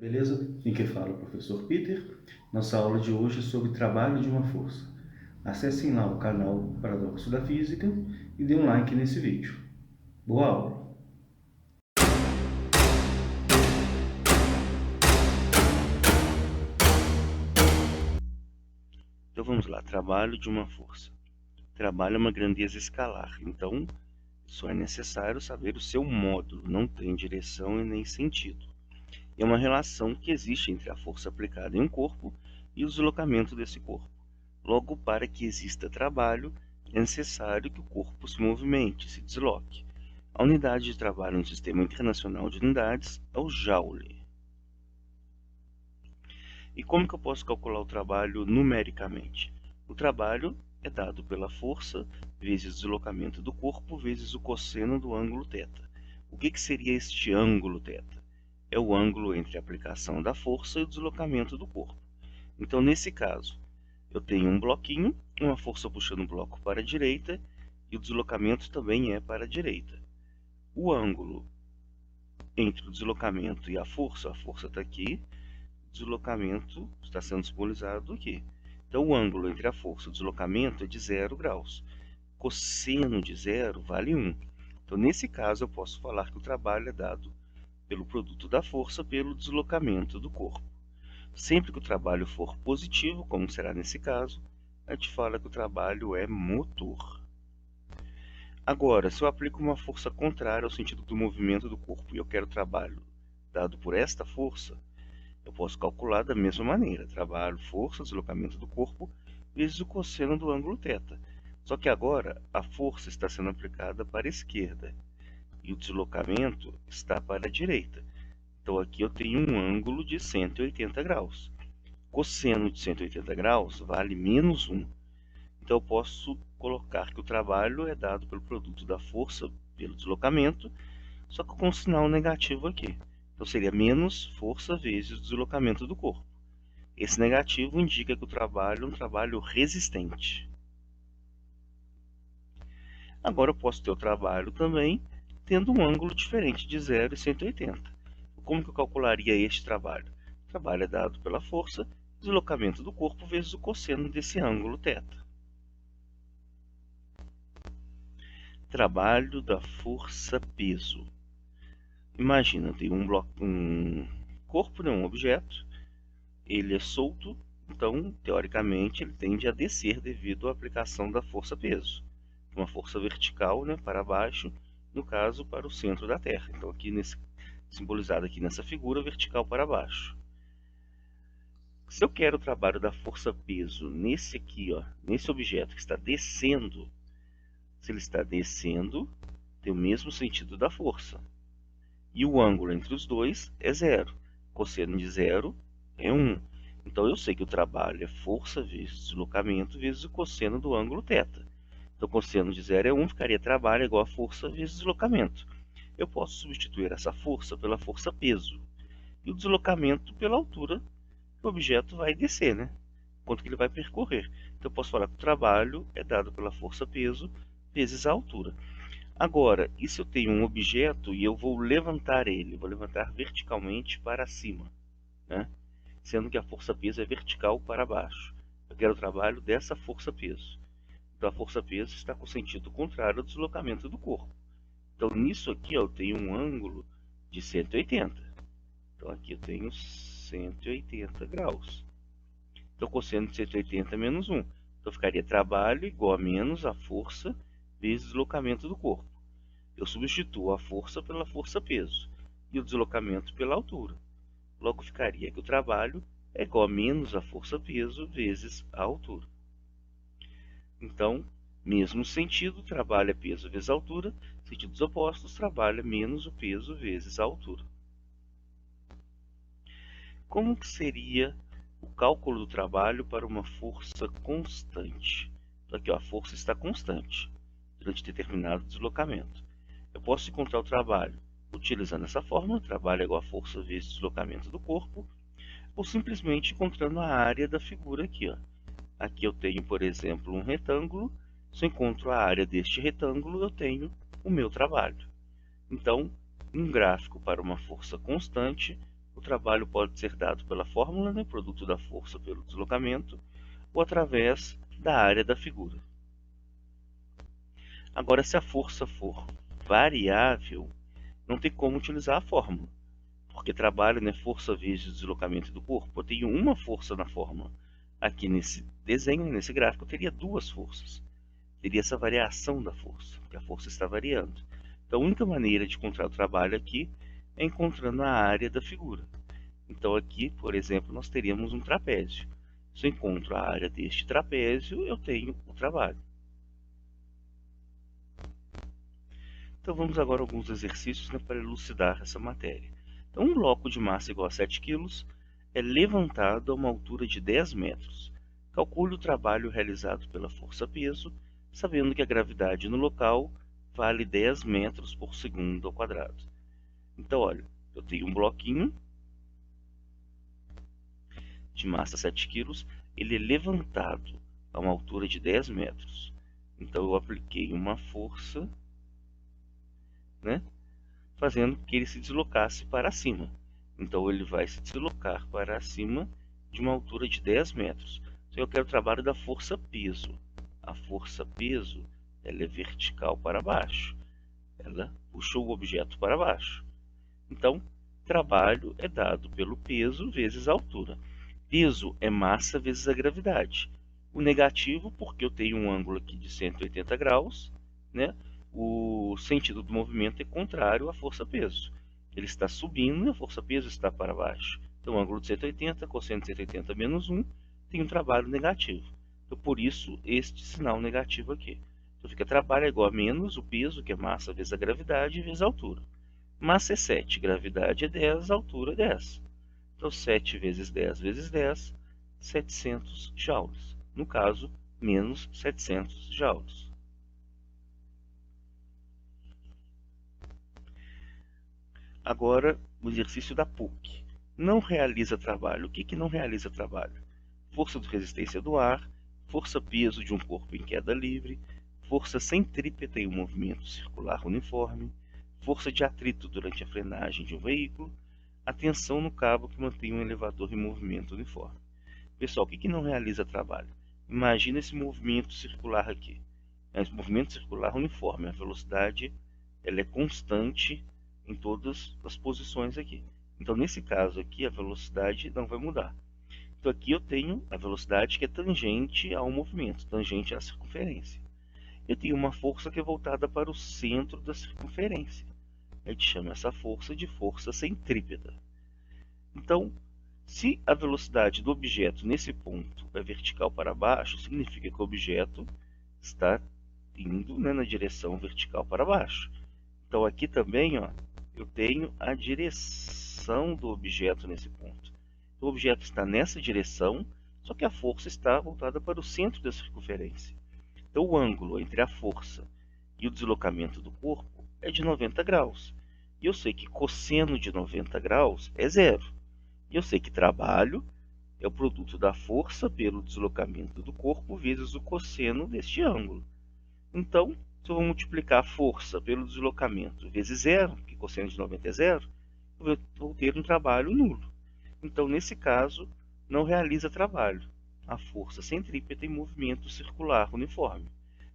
Beleza? Em que fala o professor Peter. Nossa aula de hoje é sobre trabalho de uma força. Acessem lá o canal Paradoxo da Física e dê um like nesse vídeo. Boa aula! Então vamos lá, trabalho de uma força. Trabalho é uma grandeza escalar, então só é necessário saber o seu módulo, não tem direção e nem sentido. É uma relação que existe entre a força aplicada em um corpo e o deslocamento desse corpo. Logo, para que exista trabalho, é necessário que o corpo se movimente, se desloque. A unidade de trabalho no Sistema Internacional de Unidades é o Joule. E como que eu posso calcular o trabalho numericamente? O trabalho é dado pela força vezes o deslocamento do corpo vezes o cosseno do ângulo θ. O que seria este ângulo θ? É o ângulo entre a aplicação da força e o deslocamento do corpo. Então, nesse caso, eu tenho um bloquinho, uma força puxando o bloco para a direita e o deslocamento também é para a direita. O ângulo entre o deslocamento e a força está aqui, deslocamento está sendo simbolizado aqui. Então, o ângulo entre a força e o deslocamento é de 0 graus. Cosseno de 0 vale 1. Então, nesse caso, eu posso falar que o trabalho é dado pelo produto da força pelo deslocamento do corpo. Sempre que o trabalho for positivo, como será nesse caso, a gente fala que o trabalho é motor. Agora, se eu aplico uma força contrária ao sentido do movimento do corpo e eu quero trabalho dado por esta força, eu posso calcular da mesma maneira, trabalho, força, deslocamento do corpo, vezes o cosseno do ângulo θ. Só que agora a força está sendo aplicada para a esquerda e o deslocamento está para a direita. Então aqui eu tenho um ângulo de 180 graus. Cosseno de 180 graus vale menos 1. Então eu posso colocar que o trabalho é dado pelo produto da força pelo deslocamento, só que com um sinal negativo aqui. Então seria menos força vezes o deslocamento do corpo. Esse negativo indica que o trabalho é um trabalho resistente. Agora eu posso ter o trabalho também tendo um ângulo diferente de 0 e 180. Como que eu calcularia este trabalho? O trabalho é dado pela força, deslocamento do corpo vezes o cosseno desse ângulo θ. Trabalho da força-peso. Imagina, tem um corpo, um objeto, ele é solto, então, teoricamente, ele tende a descer devido à aplicação da força-peso. Uma força vertical, para baixo, no caso, para o centro da Terra. Então, simbolizado aqui nessa figura, vertical para baixo. Se eu quero o trabalho da força-peso nesse objeto que está descendo, se ele está descendo, tem o mesmo sentido da força. E o ângulo entre os dois é 0. Cosseno de 0 é 1. Então eu sei que o trabalho é força vezes deslocamento vezes o cosseno do ângulo θ. Então cosseno de 0 é 1, ficaria trabalho igual a força vezes deslocamento. Eu posso substituir essa força pela força-peso e o deslocamento pela altura que o objeto vai descer, quanto que ele vai percorrer. Então eu posso falar que o trabalho é dado pela força-peso vezes a altura. Agora, e se eu tenho um objeto e eu vou levantar ele, vou levantar verticalmente para cima, sendo que a força-peso é vertical para baixo. Eu quero o trabalho dessa força-peso. Então a força-peso está com o sentido contrário ao deslocamento do corpo. Então nisso aqui eu tenho um ângulo de 180. Então aqui eu tenho 180 graus. Então cosseno de 180 menos 1. Então ficaria trabalho igual a menos a força vezes deslocamento do corpo. Eu substituo a força pela força-peso e o deslocamento pela altura. Logo ficaria que o trabalho é igual a menos a força-peso vezes a altura. Então, mesmo sentido, trabalho é peso vezes a altura. Sentidos opostos, trabalho é menos o peso vezes a altura. Como que seria o cálculo do trabalho para uma força constante? Então aqui a força está constante durante determinado deslocamento. Eu posso encontrar o trabalho utilizando essa fórmula, trabalho é igual a força vezes deslocamento do corpo, ou simplesmente encontrando a área da figura aqui. Aqui eu tenho, por exemplo, um retângulo. Se eu encontro a área deste retângulo, eu tenho o meu trabalho. Então, um gráfico para uma força constante O trabalho pode ser dado pela fórmula, né, produto da força pelo deslocamento, ou através da área da figura. Agora, se a força for variável, não tem como utilizar a fórmula, porque trabalho, né, força vezes deslocamento do corpo. Eu tenho uma força na fórmula. Aqui nesse desenho, nesse gráfico, eu teria duas forças. Teria essa variação da força, porque a força está variando. Então, a única maneira de encontrar o trabalho aqui é encontrando a área da figura. Então, aqui, por exemplo, nós teríamos um trapézio. Se eu encontro a área deste trapézio, eu tenho o trabalho. Então, vamos agora a alguns exercícios, né, para elucidar essa matéria. Então, um bloco de massa igual a 7 kg é levantado a uma altura de 10 metros. Calcule o trabalho realizado pela força-peso, sabendo que a gravidade no local vale 10 metros por segundo ao quadrado. Então, olha, eu tenho um bloquinho de massa 7 kg, ele é levantado a uma altura de 10 metros. Então, eu apliquei uma força, né, fazendo que ele se deslocasse para cima. Então, ele vai se deslocar para cima de uma altura de 10 metros. Então, eu quero o trabalho da força-peso. A força-peso, ela é vertical para baixo. Ela puxou o objeto para baixo. Então, trabalho é dado pelo peso vezes a altura. Peso é massa vezes a gravidade. O negativo, porque eu tenho um ângulo aqui de 180 graus, né? O sentido do movimento é contrário à força-peso. Ele está subindo e a força-peso está para baixo. Então, ângulo de 180, cosseno de 180 menos 1, tem um trabalho negativo. Então, por isso, este sinal negativo aqui. Então, fica trabalho é igual a menos o peso, que é massa vezes a gravidade, vezes a altura. Massa é 7, gravidade é 10, altura é 10. Então, 7 vezes 10 vezes 10, 700 joules. No caso, menos 700 joules. Agora, o exercício da PUC. Não realiza trabalho. O que não realiza trabalho? Força de resistência do ar, força-peso de um corpo em queda livre, força centrípeta em um movimento circular uniforme, força de atrito durante a frenagem de um veículo, a tensão no cabo que mantém um elevador em movimento uniforme. Pessoal, o que não realiza trabalho? Imagina esse movimento circular aqui. Esse movimento circular uniforme, a velocidade ela é constante em todas as posições aqui. Então, nesse caso aqui, a velocidade não vai mudar. Então, aqui eu tenho a velocidade que é tangente ao movimento, tangente à circunferência. Eu tenho uma força que é voltada para o centro da circunferência. A gente chama essa força de força centrípeta. Então, se a velocidade do objeto nesse ponto é vertical para baixo, significa que o objeto está indo, né, na direção vertical para baixo. Então, aqui também, ó, eu tenho a direção do objeto nesse ponto. O objeto está nessa direção, só que a força está voltada para o centro da circunferência. Então, o ângulo entre a força e o deslocamento do corpo é de 90 graus. E eu sei que cosseno de 90 graus é zero. E eu sei que trabalho é o produto da força pelo deslocamento do corpo vezes o cosseno deste ângulo. Então, se eu vou multiplicar a força pelo deslocamento vezes zero, que cosseno de 90 é zero, eu vou ter um trabalho nulo. Então, nesse caso, não realiza trabalho a força centrípeta em movimento circular uniforme,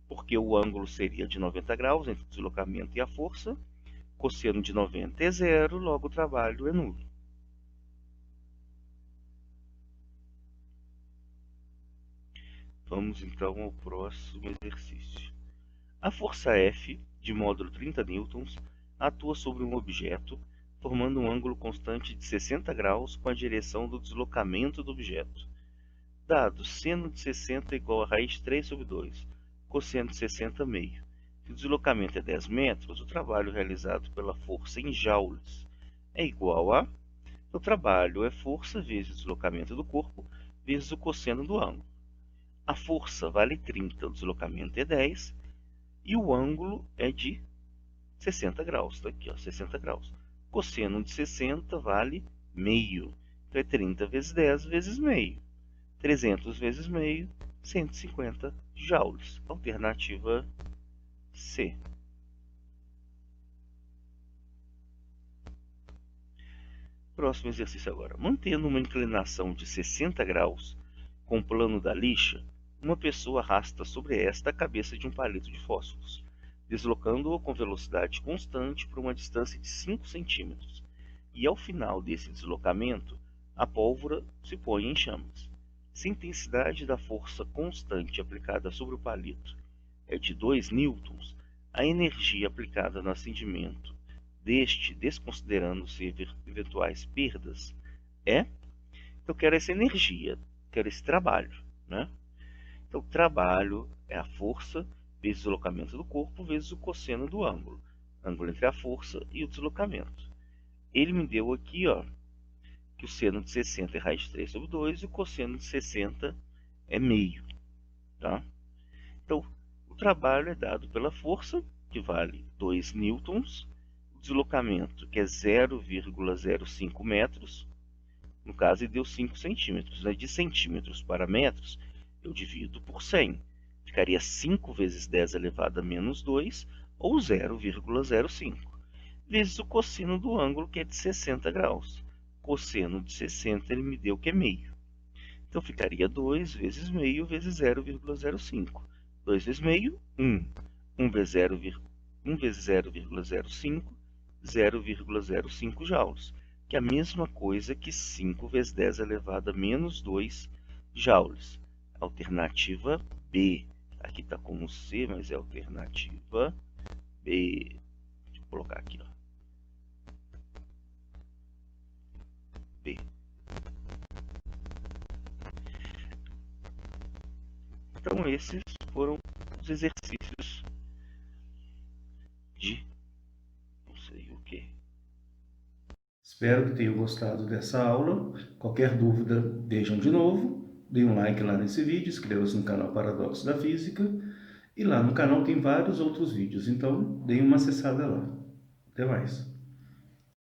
porque o ângulo seria de 90 graus entre o deslocamento e a força, cosseno de 90 é zero, logo o trabalho é nulo. Vamos então ao próximo exercício. A força F, de módulo 30 newtons, atua sobre um objeto, formando um ângulo constante de 60 graus com a direção do deslocamento do objeto. Dado seno de 60 igual a raiz de 3 sobre 2, cosseno de 60 meio. Se o deslocamento é 10 metros, o trabalho realizado pela força em joules é igual a... O trabalho é força vezes o deslocamento do corpo vezes o cosseno do ângulo. A força vale 30, o deslocamento é 10 e o ângulo é de 60 graus. Está aqui, ó, 60 graus. Cosseno de 60 vale meio. Então é 30 vezes 10 vezes meio. 300 vezes meio, 150 joules. Alternativa C. Próximo exercício agora. Mantendo uma inclinação de 60 graus com o plano da lixa, uma pessoa arrasta sobre esta a cabeça de um palito de fósforos, deslocando-o com velocidade constante por uma distância de 5 centímetros. E ao final desse deslocamento, a pólvora se põe em chamas. Se a intensidade da força constante aplicada sobre o palito é de 2 newtons, a energia aplicada no acendimento deste, desconsiderando-se eventuais perdas, é... Eu quero essa energia, quero esse trabalho, né? Então, o trabalho é a força vezes o deslocamento do corpo vezes o cosseno do ângulo. Ângulo entre a força e o deslocamento. Ele me deu aqui, ó, que o seno de 60 é raiz de 3 sobre 2 e o cosseno de 60 é meio, tá? Então, o trabalho é dado pela força, que vale 2 newtons, o deslocamento, que é 0,05 metros, no caso ele deu 5 centímetros, né? De centímetros para metros, eu divido por 100, ficaria 5 vezes 10 elevado a menos 2, ou 0,05, vezes o cosseno do ângulo, que é de 60 graus. Cosseno de 60 ele me deu que é meio. Então ficaria 2 vezes meio vezes 0,05. 2 vezes meio, 1. 1 vezes 0,05, 0,05 joules, que é a mesma coisa que 5 vezes 10 elevado a menos 2 joules. Alternativa B. Aqui está como C, mas é alternativa B. Deixa eu colocar aqui, ó. B. Então esses foram os exercícios de não sei o que. Espero que tenham gostado dessa aula. Qualquer dúvida, vejam de novo. Dê um like lá nesse vídeo, inscreva-se no canal Paradoxo da Física. E lá no canal tem vários outros vídeos, então deem uma acessada lá. Até mais.